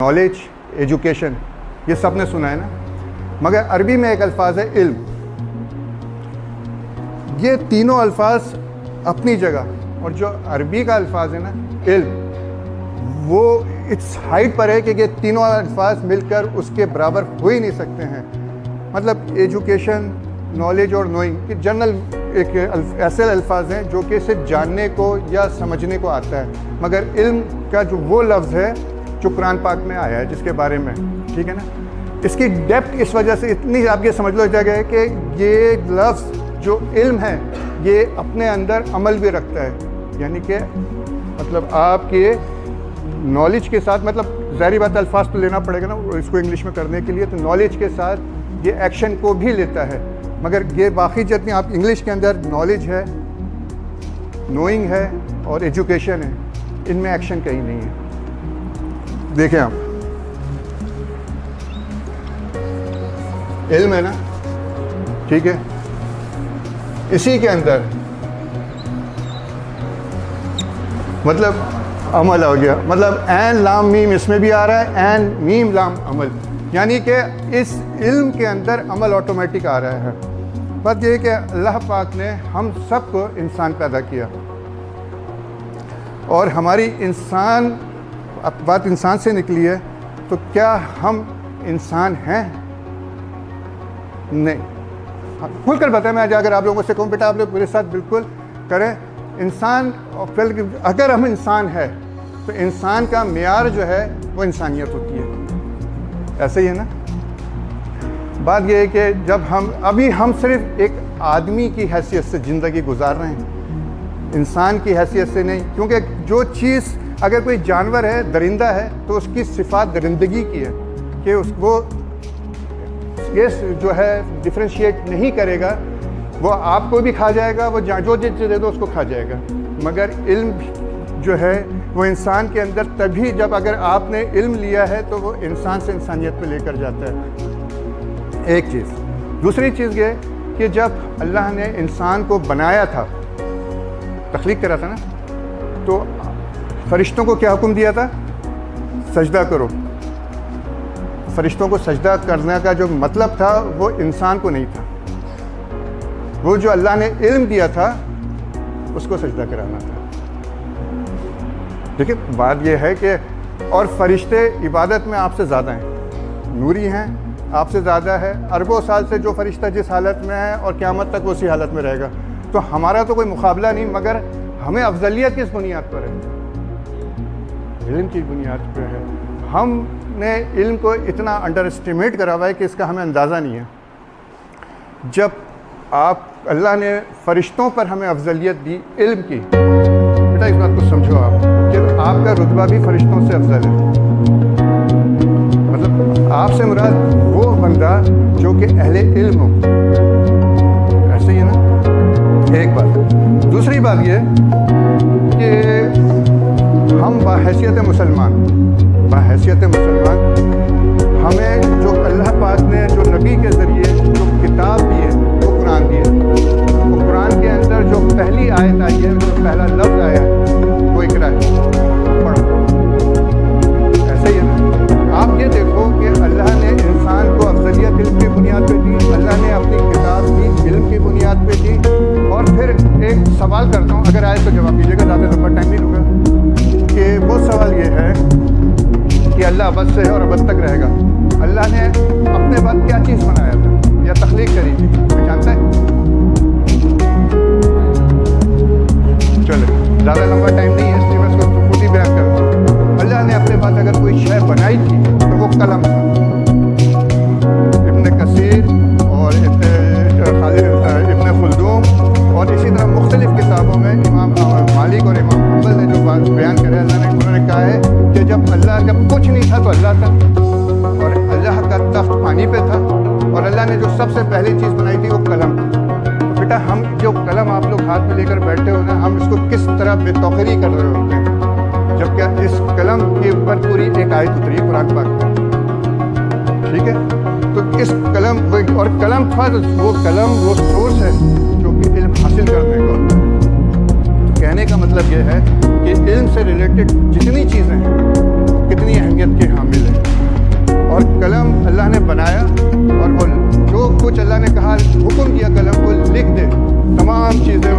Knowledge, education, یہ سب نے سنا ہے نا، مگر عربی میں ایک الفاظ ہے علم. یہ تینوں الفاظ اپنی جگہ، اور جو عربی کا الفاظ ہے نا علم، وہ اس ہائٹ پر ہے کہ یہ تینوں الفاظ مل کر اس کے برابر ہو ہی نہیں سکتے ہیں. مطلب ایجوکیشن، نالج اور نوئنگ یہ جنرل ایک ایسے الفاظ ہیں جو کہ صرف جاننے کو یا سمجھنے کو آتا ہے، مگر علم کا جو وہ لفظ ہے جو قرآن پاک میں آیا ہے جس کے بارے میں، ٹھیک ہے نا، اس کی ڈیپتھ اس وجہ سے اتنی آپ یہ سمجھ لو جگہ ہے کہ یہ لفظ جو علم ہے یہ اپنے اندر عمل بھی رکھتا ہے. یعنی کہ مطلب آپ کے نالج کے ساتھ، مطلب ظاہری بات الفاظ تو لینا پڑے گا نا اس کو انگلش میں کرنے کے لیے، تو نالج کے ساتھ یہ ایکشن کو بھی لیتا ہے. مگر یہ باقی جتنی آپ انگلش کے اندر نالج ہے، نوئنگ ہے اور ایجوکیشن ہے، ان میں ایکشن کہیں نہیں ہے. دیکھیں آپ، علم ہے نا، ٹھیک ہے، اسی کے اندر مطلب عمل ہو گیا. مطلب عین لام میم اس میں بھی آ رہا ہے، عین میم لام عمل، یعنی کہ اس علم کے اندر عمل آٹومیٹک آ رہا ہے. بات یہ ہے کہ اللہ پاک نے ہم سب کو انسان پیدا کیا، اور ہماری بات انسان سے نکلی ہے، تو کیا ہم انسان ہیں؟ نہیں. کھل کر بتائیں، میں اگر آپ لوگوں سے کہوں بیٹا آپ لوگ میرے ساتھ بالکل کریں، انسان اگر ہم انسان ہے تو انسان کا معیار جو ہے وہ انسانیت ہوتی ہے. ایسے ہی ہے نا. بات یہ ہے کہ جب ابھی ہم صرف ایک آدمی کی حیثیت سے زندگی گزار رہے ہیں، انسان کی حیثیت سے نہیں، کیونکہ جو چیز اگر کوئی جانور ہے، درندہ ہے، تو اس کی صفات درندگی کی ہے کہ اس کو یہ جو ہے ڈفرینشیٹ نہیں کرے گا. وہ آپ کو بھی کھا جائے گا، وہ جو چیز دے دو اس کو کھا جائے گا. مگر علم جو ہے وہ انسان کے اندر تبھی، جب اگر آپ نے علم لیا ہے تو وہ انسان سے انسانیت پہ لے کر جاتا ہے. ایک چیز. دوسری چیز یہ کہ جب اللہ نے انسان کو بنایا تھا، تخلیق کرا تھا نا، تو فرشتوں کو کیا حکم دیا تھا؟ سجدہ کرو. فرشتوں کو سجدہ کرنے کا جو مطلب تھا وہ انسان کو نہیں تھا، وہ جو اللہ نے علم دیا تھا اس کو سجدہ کرانا تھا. دیکھیں بات یہ ہے کہ اور فرشتے عبادت میں آپ سے زیادہ ہیں، نوری ہیں، آپ سے زیادہ ہے. اربوں سال سے جو فرشتہ جس حالت میں ہے اور قیامت تک اسی حالت میں رہے گا. تو ہمارا تو کوئی مقابلہ نہیں، مگر ہمیں افضلیت کس بنیاد پر ہے؟ علم کی بنیاد پہ ہے. ہم نے علم کو اتنا انڈر اسٹیمیٹ کرا ہوا ہے کہ اس کا ہمیں اندازہ نہیں ہے. جب اللہ نے فرشتوں پر ہمیں افضلیت دی علم کی، بیٹا اس بات کو سمجھو آپ کہ آپ کا رتبہ بھی فرشتوں سے افضل ہے. مطلب آپ سے مراد وہ بندہ جو کہ اہل علم ہو. ایسے ہی ہے نا. ایک بات. دوسری بات یہ کہ ہم بحیثیت مسلمان ہمیں جو اللہ پاک نے جو نبی کے ذریعے جو کتاب دی ہے وہ قرآن دی ہے. وہ قرآن کے اندر جو پہلی آیت آئی ہے، جو پہلا لفظ آیا ہے وہ اقرا ہے، پڑھو. ایسے ہی ہے نا. آپ یہ دیکھو کہ اللہ نے انسان کو افضلیت علم کی بنیاد پہ دی، اللہ نے اپنی کتاب دی علم کی بنیاد پہ دی. اور پھر ایک سوال کرتا ہوں، اگر آئے تو جواب دیجیے گا، زیادہ لمبا ٹائم نہیں لوں گا. کہ وہ سوال یہ ہے کہ اللہ ابد سے ہے اور ابد تک رہے گا. اللہ نے اپنے بعد کیا چیز بنایا تھا یا تخلیق کری تھی؟ کوئی جانتا ہے؟ چلے زیادہ لمبا ٹائم نہیں ہے اس لیے میں اس کو خود ہی بیان کرتا ہوں. اللہ نے اپنے بعد اگر کوئی شے بنائی تھی تو وہ قلم تھا. ابن کثیر اور ابن خلدون اور اسی طرح مختلف کتابوں میں امام مالک اور امام حنبل نے جو بات بیان کرے، انہوں نے کہا ہے کہ جب کچھ نہیں تھا تو اللہ تھا، اور اللہ کا تخت پانی پہ تھا، اور اللہ نے جو سب سے پہلی چیز بنائی تھی وہ قلم تھی. تو بیٹا ہم جو قلم آپ لوگ ہاتھ میں لے کر بیٹھے ہوئے ہیں، ہم اس کو کس طرح بے توقیری کر رہے ہوتے ہیں، جبکہ اس قلم کے اوپر پوری ایک آیت اتری ہے قرآن پاک میں. ٹھیک ہے. تو اس قلم اور قلم تھا، وہ قلم وہ سورس ہے جو کہ علم حاصل کرنے کا. تو کہنے کا مطلب یہ ہے کہ علم سے ریلیٹڈ جتنی چیزیں ہیں کتنی اہمیت کے حامل ہے۔ اور قلم اللہ نے بنایا اور وہ جو کچھ اللہ نے کہا حکم کیا قلم کو لکھ دے، تمام چیزیں